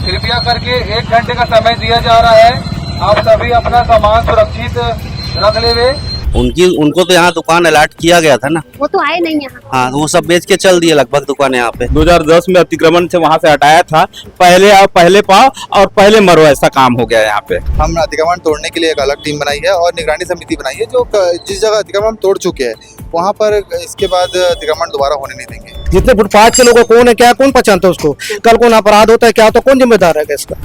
कृपया करके 1 घंटे का समय दिया जा रहा है। आप सभी अपना सामान सुरक्षित रख ले। उनको तो यहाँ दुकान अलॉट किया गया था ना, वो तो आए नहीं यहाँ। हाँ, वो सब बेच के चल दिए लगभग दुकान यहाँ पे। 2010 में अतिक्रमण से वहाँ से हटाया था। पहले आओ पहले पाओ और पहले मरो, ऐसा काम हो गया यहाँ पे। हम अतिक्रमण तोड़ने के लिए एक अलग टीम बनाई है और निगरानी समिति बनाई है, जो जिस जगह अतिक्रमण हम तोड़ चुके हैं वहाँ पर इसके बाद अतिक्रमण दोबारा होने नहीं देंगे। जितने फुटपाथ के लोगों कौन है क्या, कौन पहचानता है उसको, कल कौन अपराध होता है क्या, तो कौन जिम्मेदार है इसका।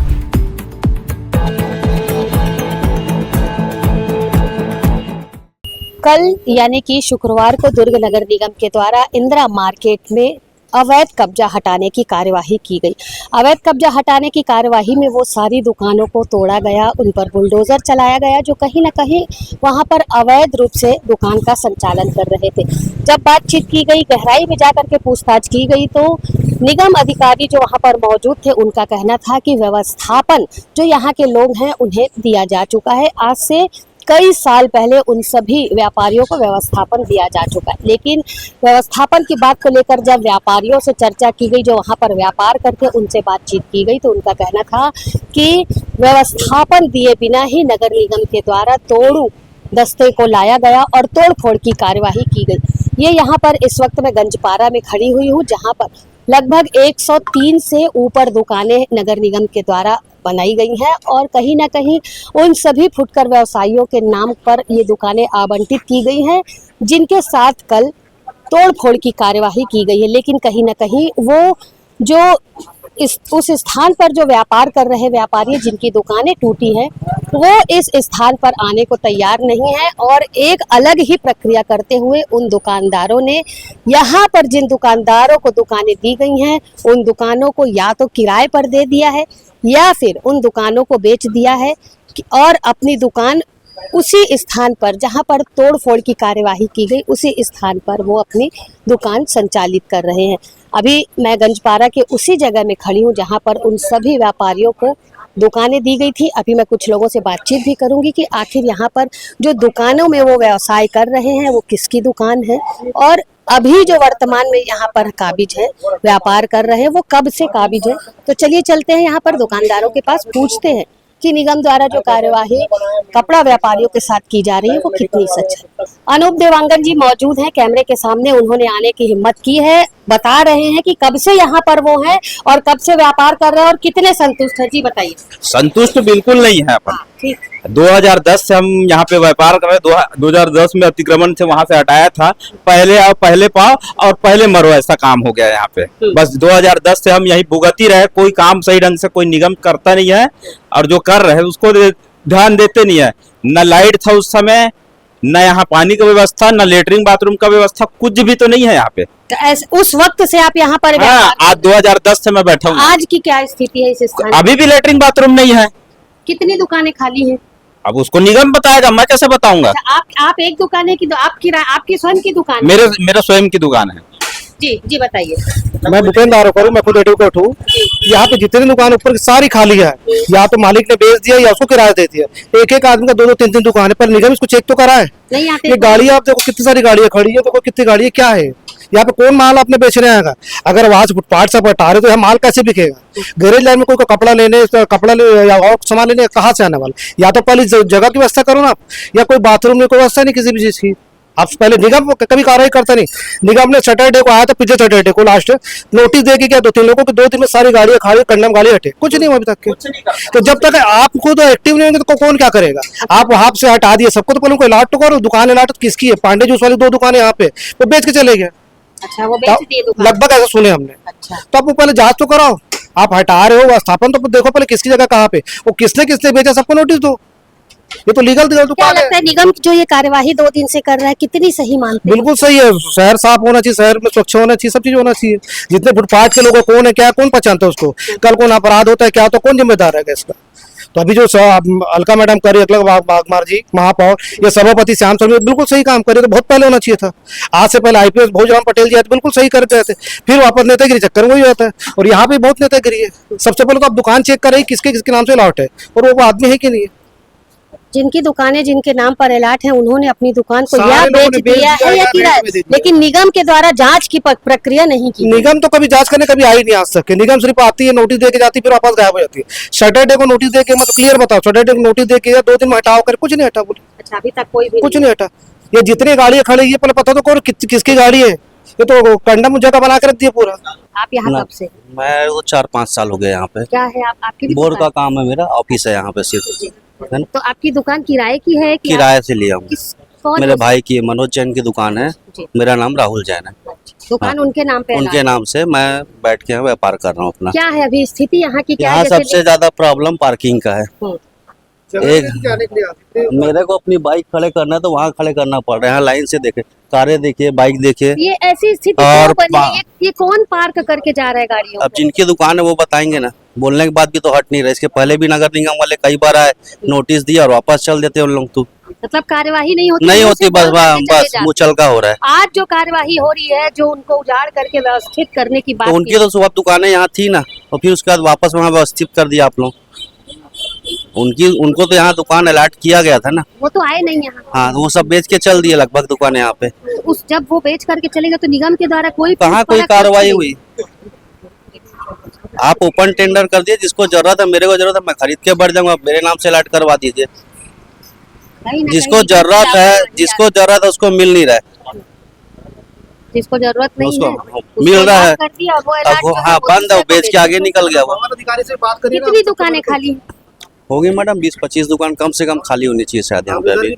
कल यानी कि शुक्रवार को दुर्ग नगर निगम के द्वारा इंदिरा मार्केट में अवैध कब्जा हटाने की कार्यवाही की गई। अवैध कब्जा हटाने की कार्यवाही में वो सारी दुकानों को तोड़ा गया, उन पर बुलडोजर चलाया गया जो कहीं ना कहीं वहां पर अवैध रूप से दुकान का संचालन कर रहे थे। जब बातचीत की गई, गहराई में जाकर के पूछताछ की गई, तो निगम अधिकारी जो वहां पर मौजूद थे उनका कहना था कि व्यवस्थापन जो यहाँ के लोग हैं उन्हें दिया जा चुका है। आज से कई साल पहले उन सभी व्यापारियों को व्यवस्थापन दिया जा चुका है, लेकिन व्यवस्थापन की बात को लेकर जब व्यापारियों से चर्चा की गई, जो वहां पर व्यापार करते उनसे बातचीत की गई, तो उनका कहना था कि व्यवस्थापन दिए बिना ही नगर निगम के द्वारा तोड़ू दस्ते को लाया गया और तोड़ फोड़ की कार्यवाही की गई। ये यहाँ पर इस वक्त मैं गंजपारा में खड़ी हुई हूँ, जहाँ पर लगभग 103 से ऊपर दुकानें नगर निगम के द्वारा बनाई गई हैं और कहीं ना कहीं उन सभी फुटकर व्यवसायियों के नाम पर ये दुकानें आवंटित की गई हैं, जिनके साथ कल तोड़ फोड़ की कार्यवाही की गई है। लेकिन कहीं ना कहीं वो जो उस स्थान पर जो व्यापार कर रहे व्यापारी जिनकी दुकानें टूटी हैं, वो इस स्थान पर आने को तैयार नहीं है और एक अलग ही प्रक्रिया करते हुए उन दुकानदारों ने यहाँ पर जिन दुकानदारों को दुकानें दी गई हैं उन दुकानों को या तो किराए पर दे दिया है या फिर उन दुकानों को बेच दिया है और अपनी दुकान उसी स्थान पर जहां पर तोड़ फोड़ की कार्यवाही की गई उसी स्थान पर वो अपनी दुकान संचालित कर रहे हैं। अभी मैं गंजपारा के उसी जगह में खड़ी हूं जहां पर उन सभी व्यापारियों को दुकानें दी गई थी। अभी मैं कुछ लोगों से बातचीत भी करूंगी कि आखिर यहाँ पर जो दुकानों में वो व्यवसाय कर रहे हैं वो किसकी दुकान है और अभी जो वर्तमान में यहाँ पर काबिज है, व्यापार कर रहे हैं, वो कब से काबिज है। तो चलिए चलते हैं यहाँ पर दुकानदारों के पास, पूछते हैं कि निगम द्वारा जो कार्यवाही कपड़ा व्यापारियों के साथ की जा रही है वो कितनी सच है। अनूप देवांगन जी मौजूद हैं कैमरे के सामने, उन्होंने आने की हिम्मत की है, बता रहे हैं कि कब से यहाँ पर वो हैं और कब से व्यापार कर रहे हैं और कितने संतुष्ट है। जी बताइए। संतुष्ट बिल्कुल नहीं है अपन। ठीक। 2010 से हम यहाँ पे व्यापार कर रहे हैं। 2010 में अतिक्रमण से वहाँ से हटाया था। पहले आओ पहले पाओ और पहले मरो, ऐसा काम हो गया यहाँ पे। बस 2010 से हम यही भुगत ही रहे, कोई काम सही ढंग से कोई निगम करता नहीं है और जो कर रहे हैं उसको ध्यान देते नहीं है। न लाइट था उस समय, न यहाँ पानी का व्यवस्था, न लेटरिन बाथरूम का व्यवस्था, कुछ भी तो नहीं है यहाँ पे। तो उस वक्त से आप यहाँ पर आज 2010 से मैं बैठा हूँ। आज की क्या स्थिति है इस स्थान? अभी भी लेटरिन बाथरूम नहीं है। कितनी दुकानें खाली हैं? अब उसको निगम बताएगा, मैं कैसे बताऊंगा। अच्छा, आप एक दुकान है कि आपकी स्वयं की दुकान? मेरा स्वयं की दुकान है। जी बताइए। मैं दुकानदारों करूँ, मैं खुद एडवोकेट हूँ। यहाँ पे जितनी दुकान ऊपर सारी खाली है, या तो मालिक ने बेच दिया या उसको किराया दे दिया। एक एक आदमी का 2-2 3-3 दुकान है, पर निगम इसको चेक तो करा है। नहीं आते। ये गाड़ी आप देखो कितनी सारी गाड़ियाँ खड़ी है, देखो कितनी गाड़ी क्या है यहाँ पे, कौन माल आपने बेच रहे हैं। अगर वहां से फुटपाथ से हटा रहे तो माल कैसे बिकेगा। गैरेज लाइन में कोई कपड़ा लेने या और सामान लेने कहाँ से आने वाला। या तो पहले जगह की व्यवस्था करो ना आप, या कोई बाथरूम में कोई व्यवस्था नहीं किसी भी चीज की। आप पहले निगम कभी कार्रवाई करता नहीं। निगम ने सैटरडे को आया था, पिछले सैटरडे को लास्ट नोटिस दे के क्या 2-3 लोगों को 2 दिन में सारी गाड़ियां खाली, कंडम गाड़ी हटे, कुछ नहीं अभी तक के। तो जब तक आप खुद एक्टिव नहीं होंगे तो कौन क्या करेगा। आप वहां से हटा दिए सबको, तो पहले उनको अलॉट तो करो। दुकान अलॉट किसकी है? पांडे जूस वाली 2 दुकानें यहाँ पे, वो बेच के चले गए। अच्छा, वो बेच दिए दुकान? लगभग ऐसा सुने हमने। अच्छा। तो आप पहले जांच तो कराओ। आप हटा रहे हो स्थापन, तो देखो पहले किसकी जगह कहाँ पे, वो किसने बेचा, सबको नोटिस दो। ये तो लीगल दुकान क्या लगता है निगम जो ये कार्यवाही 2 दिन से कर रहा है कितनी सही मानते हैं? बिल्कुल सही है। शहर साफ होना चाहिए, शहर में स्वच्छ होना चाहिए, सब चीज होना चाहिए। जितने फुटपाथ के लोगों कौन है क्या, कौन पहचानता है उसको, कल कौन अपराध होता है क्या, तो कौन जिम्मेदार है इसका। तो अभी जो अलका मैडम करी, बागमार जी महापौर, ये सभापति श्याम शर्मा बिल्कुल सही काम करे, तो बहुत पहले होना चाहिए था। आज से पहले IPS भोजराम पटेल जी आते बिल्कुल सही करते थे, फिर वापस नेतागिरी चक्कर में ही होता है। और यहाँ पे बहुत नेतागिरी है। सबसे पहले तो आप दुकान चेक करें किसके नाम से अलॉट है और वो आदमी है कि नहीं है। जिनकी दुकानें जिनके नाम पर अलॉट है उन्होंने अपनी दुकान को सारे या लोगों बेच ने बेच दिया है दिया या या किराए, रेंट में दे दिया। लेकिन निगम के द्वारा जांच की प्रक्रिया नहीं की। निगम तो कभी जांच करने कभी आई नहीं आज तक। निगम सिर्फ आती है, नोटिस दे के जाती है, फिर वापस गायब हो जाती है। सैटरडे को नोटिस दे के, मतलब क्लियर बताओ, सैटरडे को नोटिस दे के 2 दिन में हटाओ कर, कुछ नहीं हटा, बोले अच्छा, अभी तक कोई भी कुछ नहीं हटा। ये जितनी गाड़ियां खड़ी है पहले पता तो करो किसकी गाड़ी है। ये तो कंडम जगह बना के रख दिया पूरा। आप यहाँ ना, कब से? मैं वो 4-5 साल हो गए यहाँ पे। क्या है आपकी भी बोर का दुकान? काम है मेरा, ऑफिस है यहाँ पे सिर्फ, है ना। तो आपकी दुकान किराए की है कि किराए से लिया हूँ। कौन मेरे है? भाई की मनोज जैन की दुकान है। जी। मेरा नाम राहुल जैन है। दुकान हाँ। उनके नाम पे उनके है? नाम से मैं बैठ के यहाँ व्यापार कर रहा हूँ अपना। क्या है अभी स्थिति यहाँ की? क्या यहाँ जैसे सबसे ज्यादा प्रॉब्लम पार्किंग का है। मेरे को अपनी बाइक खड़े करना है तो वहाँ खड़े करना पड़ रहा है। यहाँ लाइन से देखे, कारें देखिए, बाइक देखिए। ये ऐसी स्थिति और क्यों बनी है? ये कौन पार्क करके जा रहा है गाड़ियों अब को? जिनकी दुकान है वो बताएंगे ना। बोलने के बाद भी तो हट नहीं रहे। इसके पहले भी नगर निगम वाले कई बार आए, नोटिस दिया और वापस चल देते उन लोग। तो मतलब कार्यवाही नहीं होती? नहीं मुंह होती, से बस बोल करके चले बस जाते वो चल का हो रहा है। हैं। आज जो कार्यवाही हो रही है, जो उनको उजाड़ करके व्यवस्थित करने की बात तो उनकी की, तो सुबह दुकानें यहाँ थी ना, और फिर उसके बाद वापस वहाँ व्यवस्थित कर दिया आप लोग। उनको तो यहाँ दुकान अलॉट किया गया था ना। वो तो आए नहीं यहाँ। हाँ, तो वो सब बेच के चल दिए लगभग दुकान यहाँ पे। उस जब वो बेच करके चलेगा तो निगम के द्वारा कोई कहाँ कोई कार्रवाई हुई? आप ओपन टेंडर कर दिए, जिसको जरूरत है, मेरे को जरूरत है, मैं खरीद के बढ़ जाऊंगा, मेरे नाम से अलॉट करवा दीजिए। जिसको जरूरत है उसको मिल नहीं रहा है। जिसको जरूरत नहीं उसको है मिल रहा है। कर दिया, वो अब अलॉट वो कर हाँ दिया, बंद है, वो बेच के आगे निकल गया। वो अधिकारी से बात करिए। कितनी दुकानें खाली हैं? होगी मैडम 20-25 दुकान कम से कम खाली होनी चाहिए शायद यहाँ पे अभी।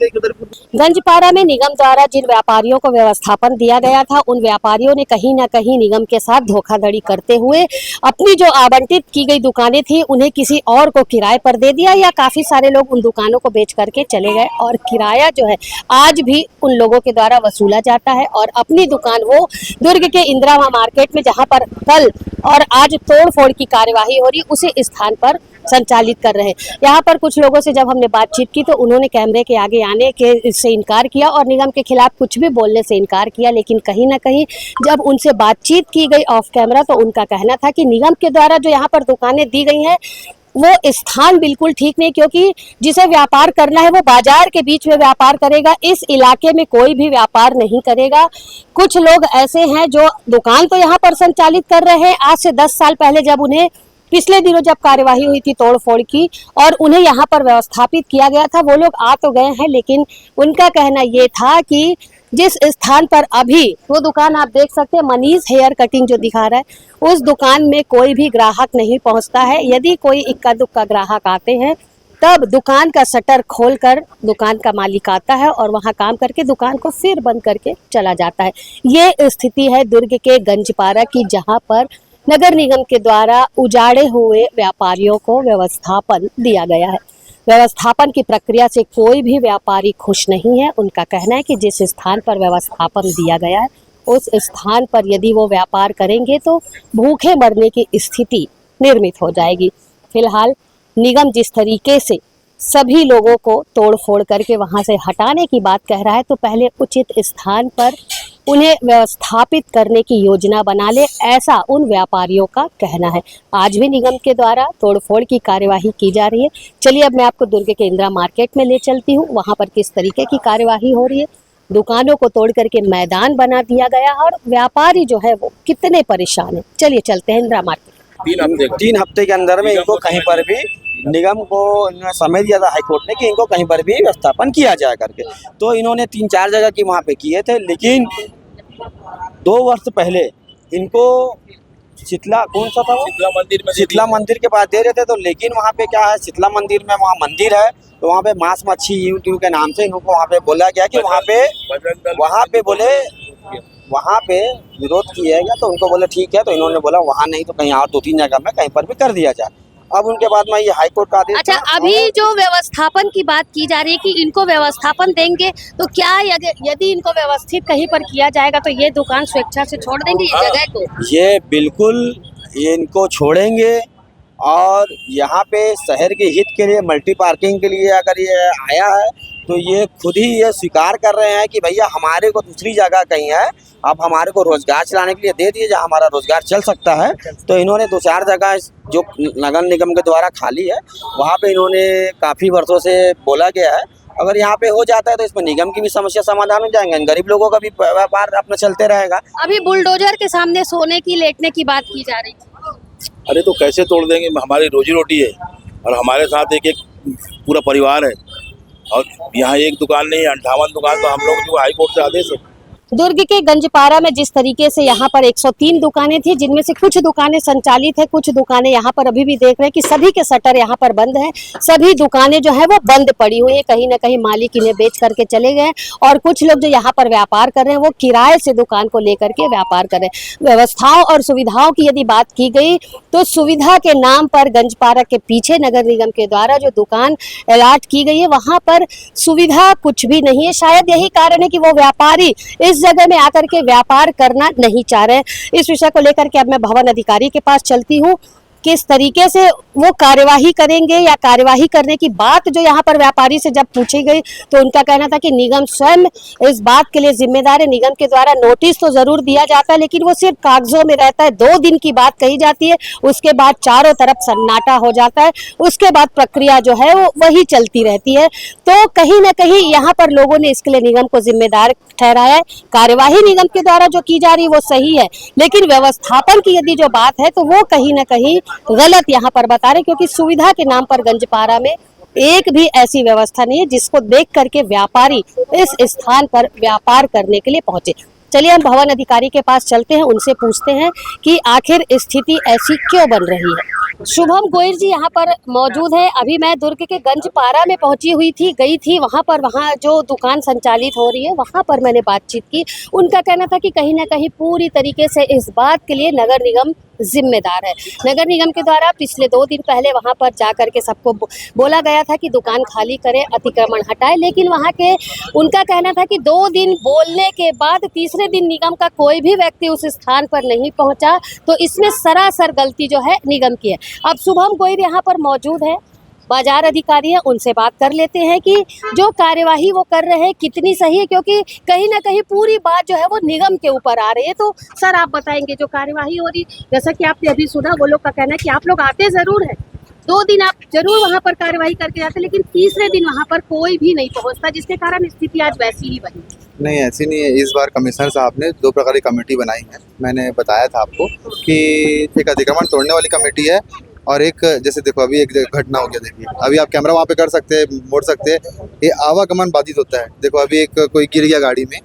गंजपारा में निगम द्वारा जिन व्यापारियों को व्यवस्थापन दिया गया था, उन व्यापारियों ने कहीं न कहीं निगम के साथ धोखाधड़ी करते हुए अपनी जो आवंटित की गई दुकानें थी उन्हें किसी और को किराए पर दे दिया, या काफी सारे लोग उन दुकानों को बेच करके चले गए। और किराया जो है आज भी उन लोगों के द्वारा वसूला जाता है, और अपनी दुकान वो दुर्ग के इंदिरा मार्केट में, जहाँ पर कल और आज तोड़ फोड़ की कार्यवाही हो रही, उसी स्थान पर संचालित कर रहे हैं। यहाँ पर कुछ लोगों से जब हमने बातचीत की तो उन्होंने कैमरे के आगे आने के से इनकार किया और निगम के खिलाफ कुछ भी बोलने से इनकार किया। लेकिन कहीं ना कहीं जब उनसे बातचीत की गई ऑफ कैमरा तो उनका कहना था कि निगम के द्वारा जो यहाँ पर दुकानें दी गई हैं वो स्थान बिल्कुल ठीक नहीं, क्योंकि जिसे व्यापार करना है वो बाजार के बीच में व्यापार करेगा, इस इलाके में कोई भी व्यापार नहीं करेगा। कुछ लोग ऐसे हैं जो दुकान तो यहाँ पर संचालित कर रहे हैं। आज से 10 साल पहले जब उन्हें पिछले दिनों जब कार्यवाही हुई थी तोड़फोड़ की और उन्हें यहाँ पर व्यवस्थापित किया गया था, वो लोग आ तो गए हैं, लेकिन उनका कहना ये था कि जिस स्थान पर अभी वो दुकान आप देख सकते हैं, मनीष हेयर कटिंग जो दिखा रहा है, उस दुकान में कोई भी ग्राहक नहीं पहुंचता है। यदि कोई इक्का दुक्का ग्राहक आते हैं तब दुकान का शटर खोलकर दुकान का मालिक आता है और वहां काम करके दुकान को फिर बंद करके चला जाता है। ये स्थिति है दुर्ग के गंजपारा की, जहां पर नगर निगम के द्वारा उजाड़े हुए व्यापारियों को व्यवस्थापन दिया गया है। व्यवस्थापन की प्रक्रिया से कोई भी व्यापारी खुश नहीं है। उनका कहना है कि जिस स्थान पर व्यवस्थापन दिया गया है उस स्थान पर यदि वो व्यापार करेंगे तो भूखे मरने की स्थिति निर्मित हो जाएगी। फिलहाल निगम जिस तरीके से सभी लोगों को तोड़ फोड़ करके वहां से हटाने की बात कह रहा है, तो पहले उचित स्थान पर उन्हें व्यवस्थापित करने की योजना बना ले, ऐसा उन व्यापारियों का कहना है। आज भी निगम के द्वारा तोड़फोड़ की कार्यवाही की जा रही है। चलिए अब मैं आपको दुर्ग के इंदिरा मार्केट में ले चलती हूँ, वहां पर किस तरीके की कार्यवाही हो रही है। दुकानों को तोड़ करके मैदान बना दिया गया और व्यापारी जो है वो कितने परेशान है। चलिए चलते हैं इंदिरा मार्केट। 3 हफ्ते के अंदर में इनको कहीं पर भी निगम को समय दिया था हाईकोर्ट ने कि इनको कहीं पर भी व्यवस्थापन किया जाए करके, तो इन्होंने 3-4 जगह की वहाँ पे किए थे। लेकिन 2 वर्ष पहले इनको शीतला कौन सा था वो शीतला मंदिर के पास दे रहे थे। तो लेकिन वहाँ पे क्या है, शीतला मंदिर में वहाँ मंदिर है तो वहाँ पे मांस मच्छी यूट्यूब के नाम से इनको वहाँ पे बोला गया कि वहाँ पे विरोध किएगा। तो उनको बोले ठीक है, तो इन्होंने बोला वहाँ नहीं तो कहीं और 2-3 जगह में कहीं पर भी कर दिया जाए। अब उनके बाद में ये हाईकोर्ट का आदेश। अच्छा, अभी जो व्यवस्थापन की बात की जा रही है कि इनको व्यवस्थापन देंगे, तो क्या यदि इनको व्यवस्थित कहीं पर किया जाएगा तो ये दुकान स्वेच्छा से छोड़ देंगे इस जगह को? ये बिल्कुल इनको छोड़ेंगे और यहाँ पे शहर के हित के लिए मल्टी पार्किंग के लिए अगर ये आया है तो ये खुद ही ये स्वीकार कर रहे हैं कि भैया हमारे को दूसरी जगह कहीं है, अब हमारे को रोजगार चलाने के लिए दे दिए जहाँ हमारा रोजगार चल सकता है। तो इन्होंने 2-4 जगह जो नगर निगम के द्वारा खाली है वहाँ पे इन्होंने काफ़ी वर्षों से बोला गया है, अगर यहाँ पे हो जाता है तो इसमें निगम की भी समस्या समाधान हो जाएंगे, गरीब लोगों का भी व्यापार अपना चलते रहेगा। अभी बुलडोजर के सामने सोने की लेटने की बात की जा रही थी। अरे तो कैसे तोड़ देंगे, हमारी रोजी रोटी है और हमारे साथ एक पूरा परिवार है और यहाँ एक दुकान नहीं है, 58 दुकान, तो हम लोग जो हाई कोर्ट से आदेश है। दुर्ग के गंजपारा में जिस तरीके से यहाँ पर 103 दुकानें थी, जिनमें से कुछ दुकानें संचालित है, कुछ दुकानें यहाँ पर अभी भी देख रहे हैं कि सभी के शटर यहाँ पर बंद हैं। सभी दुकानें जो है वो बंद पड़ी हुई है, कहीं ना कहीं मालिक इन्हें बेच करके चले गए और कुछ लोग जो यहाँ पर व्यापार कर रहे हैं वो किराए से दुकान को लेकर के व्यापार कर रहे हैं। व्यवस्थाओं और सुविधाओं की यदि बात की गई तो सुविधा के नाम पर गंजपारा के पीछे नगर निगम के द्वारा जो दुकान अलॉट की गई है वहाँ पर सुविधा कुछ भी नहीं है। शायद यही कारण है कि वो व्यापारी इस जगह में आकर के व्यापार करना नहीं चाह रहे। इस विषय को लेकर के अब मैं भवन अधिकारी के पास चलती हूँ, किस तरीके से वो कार्यवाही करेंगे या कार्यवाही करने की बात जो यहाँ पर व्यापारी से जब पूछी गई तो उनका कहना था कि निगम स्वयं इस बात के लिए जिम्मेदार है। निगम के द्वारा नोटिस तो जरूर दिया जाता है लेकिन वो सिर्फ कागजों में रहता है। 2 दिन की बात कही जाती है, उसके बाद चारों तरफ सन्नाटा हो जाता है, उसके बाद प्रक्रिया जो है वो वही चलती रहती है। तो कहीं ना कहीं यहाँ पर लोगों ने इसके लिए निगम को जिम्मेदार ठहराया है। कार्यवाही निगम के द्वारा जो की जा रही है वो सही है, लेकिन व्यवस्थापन की यदि जो बात है तो वो कहीं ना कहीं गलत यहाँ पर बता रहे, क्योंकि सुविधा के नाम पर गंजपारा में एक भी ऐसी व्यवस्था नहीं है जिसको देख करके व्यापारी इस स्थान पर व्यापार करने के लिए पहुंचे। चलिए हम भवन अधिकारी के पास चलते हैं, उनसे पूछते हैं कि आखिर स्थिति ऐसी क्यों बन रही है। शुभम गोयल जी यहाँ पर मौजूद है। अभी मैं दुर्ग के गंजपारा में गई थी वहाँ जो दुकान संचालित हो रही है वहाँ पर मैंने बातचीत की। उनका कहना था कि कहीं ना कहीं पूरी तरीके से इस बात के लिए नगर निगम जिम्मेदार है। नगर निगम के द्वारा पिछले 2 दिन पहले वहां पर जाकर के सबको बोला गया था कि दुकान खाली करें, अतिक्रमण हटाएं, लेकिन वहां के उनका कहना था कि 2 दिन बोलने के बाद तीसरे दिन निगम का कोई भी व्यक्ति उस स्थान पर नहीं पहुंचा, तो इसमें सरासर गलती जो है निगम की है। अब शुभम गोयल यहाँ पर मौजूद है, बाजार अधिकारी है, उनसे बात कर लेते हैं कि जो कार्यवाही वो कर रहे हैं कितनी सही है, क्योंकि कहीं ना कहीं पूरी बात जो है वो निगम के ऊपर आ रही है। तो सर आप बताएंगे जो कार्यवाही हो रही, जैसा कि आपने अभी सुना, वो लोग का कहना है कि आप लोग आते जरूर हैं, 2 दिन आप जरूर वहां पर कार्यवाही करके जाते, लेकिन तीसरे दिन वहां पर कोई भी नहीं पहुंचता, जिसके कारण स्थिति आज वैसी ही बनी। नहीं, ऐसी नहीं है। इस बार कमिश्नर साहब ने 2 प्रकार की कमेटी बनाई है। मैंने बताया था आपको कि एक अतिक्रमण तोड़ने वाली कमेटी है और एक, जैसे देखो अभी एक घटना हो गया, देखिए अभी आप कैमरा वहाँ पे कर सकते हैं, मोड़ सकते हैं, ये आवागमन बाधित होता है। देखो अभी एक कोई गिर गया गाड़ी में,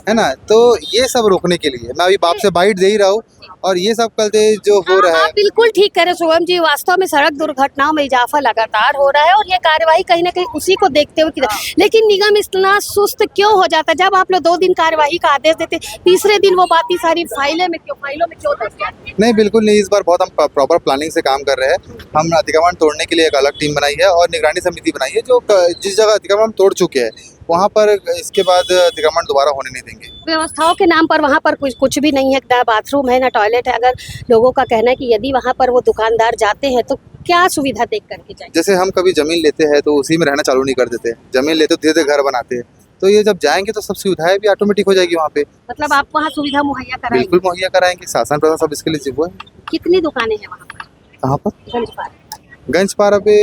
है ना, तो ये सब रोकने के लिए मैं अभी बाप से बाइट दे ही रहा हूँ और ये सब कलते जो हो रहा है। बिल्कुल ठीक कह रहे शुभम जी, वास्तव में सड़क दुर्घटनाओं में इजाफा लगातार हो रहा है और ये कार्यवाही कहीं ना कहीं उसी को देखते हुए, लेकिन निगम इतना सुस्त क्यों हो जाता है? जब आप लोग 2 दिन कार्यवाही का आदेश देते, तीसरे दिन वो बातें सारी फाइलों में क्यों नहीं, बिल्कुल नहीं। इस बार बहुत हम प्रॉपर प्लानिंग से काम कर रहे हैं। हम अतिक्रमण तोड़ने के लिए एक अलग टीम बनाई है और निगरानी समिति बनाई है, जो जिस जगह अतिक्रमण हम तोड़ चुके हैं वहाँ पर इसके बाद अतिक्रमण दोबारा होने नहीं देंगे। व्यवस्थाओं के नाम पर वहाँ पर कुछ भी नहीं है, ना बाथरूम है, ना टॉयलेट है। अगर लोगों का कहना है कि यदि वहाँ पर वो दुकानदार जाते हैं तो क्या सुविधा देख करके जाए? जैसे हम कभी जमीन लेते हैं तो उसी में रहना चालू नहीं कर देते, जमीन लेते धीरे धीरे घर बनाते हैं, तो ये जब जाएंगे तो सब सुविधाएं भी ऑटोमेटिक हो जाएगी वहाँ पे। मतलब आप वहाँ सुविधा मुहैया कराएंगे? बिल्कुल मुहैया कराएंगे, शासन प्रशासन सब इसके लिए जिम्मेदार है। कितनी दुकानें हैं वहाँ पर? कहाँ पर? गंजपारा। गंजपारा पे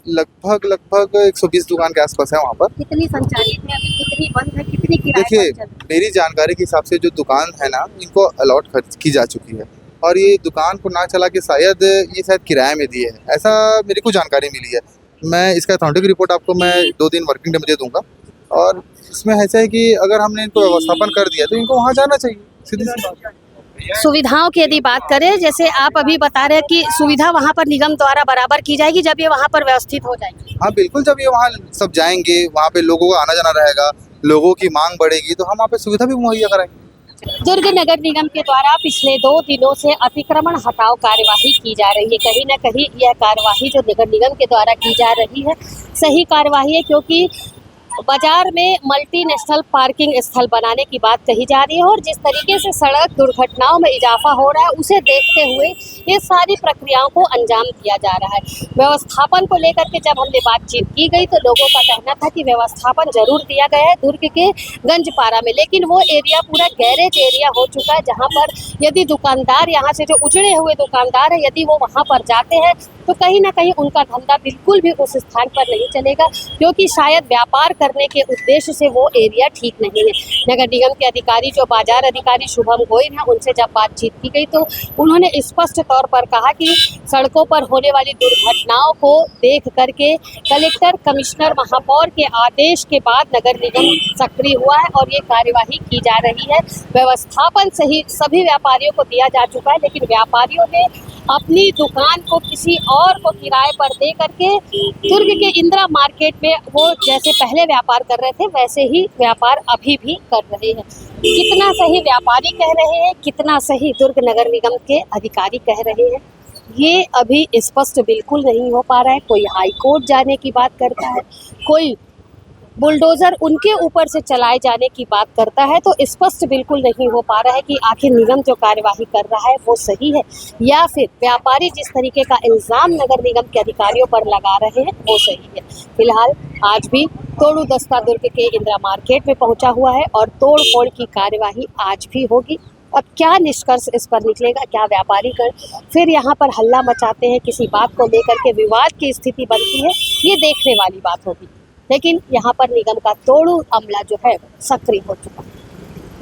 लगभग 120 दुकान के आसपास है। वहाँ पर कितनी संचालित है, कितनी बंद है, कितनी किराए देखिए, पर चल रही है? मेरी जानकारी के हिसाब से जो दुकान है ना, इनको अलॉट की जा चुकी है और ये दुकान को ना चला के शायद किराए में दी है, ऐसा मेरे को जानकारी मिली है। मैं इसका अथॉरिटी रिपोर्ट आपको मैं 2 दिन वर्किंग डे में दे दूंगा। और इसमें ऐसा है कि अगर हमने इनको व्यवस्थापन कर दिया तो इनको वहाँ जाना चाहिए, सीधी सी बात। सुविधाओं की यदि बात करें, जैसे आप अभी बता रहे हैं कि सुविधा वहाँ पर निगम द्वारा बराबर की जाएगी जब ये वहाँ पर व्यवस्थित हो जाएगी। हाँ बिल्कुल, जब ये वहाँ सब जाएंगे, वहाँ पे लोगों का आना जाना रहेगा, लोगों की मांग बढ़ेगी, तो हम वहाँ पे सुविधा भी मुहैया कराएंगे। दुर्ग नगर निगम के द्वारा पिछले 2 दिनों से अतिक्रमण हटाओ कार्यवाही की जा रही है। कहीं न कहीं यह कार्यवाही जो नगर निगम के द्वारा की जा रही है सही कार्यवाही है, क्योंकि बाजार में मल्टीनेशनल पार्किंग स्थल बनाने की बात कही जा रही है और जिस तरीके से सड़क दुर्घटनाओं में इजाफा हो रहा है उसे देखते हुए ये सारी प्रक्रियाओं को अंजाम दिया जा रहा है। व्यवस्थापन को लेकर के जब हमने बातचीत की गई तो लोगों का कहना था कि व्यवस्थापन जरूर दिया गया है दुर्ग के गंजपारा में, लेकिन वो एरिया पूरा गैरेज एरिया हो चुका है जहाँ पर यदि दुकानदार यहाँ से जो उजड़े हुए दुकानदार है यदि वो वहाँ पर जाते हैं तो कहीं ना कहीं उनका धंधा बिल्कुल भी उस स्थान पर नहीं चलेगा, क्योंकि शायद व्यापार करने के उद्देश्य से वो एरिया ठीक नहीं है। नगर निगम के अधिकारी जो बाजार अधिकारी शुभम गोयल हैं उनसे जब बातचीत की गई तो उन्होंने स्पष्ट तौर पर कहा कि सड़कों पर होने वाली दुर्घटनाओं को देख करके कलेक्टर, कमिश्नर, महापौर के आदेश के बाद नगर निगम सक्रिय हुआ है और ये कार्यवाही की जा रही है। व्यवस्थापन सही सभी व्यापारियों को दिया जा चुका है, लेकिन व्यापारियों ने अपनी दुकान को किसी और को किराए पर दे करके दुर्ग के इंदिरा मार्केट में वो जैसे पहले व्यापार कर रहे थे वैसे ही व्यापार अभी भी कर रहे हैं। कितना सही व्यापारी कह रहे हैं, कितना सही दुर्ग नगर निगम के अधिकारी कह रहे हैं, ये अभी स्पष्ट बिल्कुल नहीं हो पा रहा है। कोई हाई कोर्ट जाने की बात करता है, कोई बुलडोजर उनके ऊपर से चलाए जाने की बात करता है, तो स्पष्ट बिल्कुल नहीं हो पा रहा है कि आखिर निगम जो कार्यवाही कर रहा है वो सही है या फिर व्यापारी जिस तरीके का इल्जाम नगर निगम के अधिकारियों पर लगा रहे हैं वो सही है। फिलहाल आज भी तोड़ू दस्ता दुर्ग के इंदिरा मार्केट में पहुंचा हुआ है और तोड़ फोड़ की कार्यवाही आज भी होगी। अब क्या निष्कर्ष इस पर निकलेगा, क्या व्यापारी कर फिर यहाँ पर हल्ला मचाते हैं, किसी बात को लेकर के विवाद की स्थिति बनती है, ये देखने वाली बात होगी। लेकिन यहाँ पर निगम का तोड़ू अमला जो है सक्रिय हो चुका है।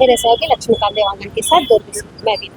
मेरे सहयोगी लक्ष्मीकांत देवांगन के साथ दुर्ग से मैं भी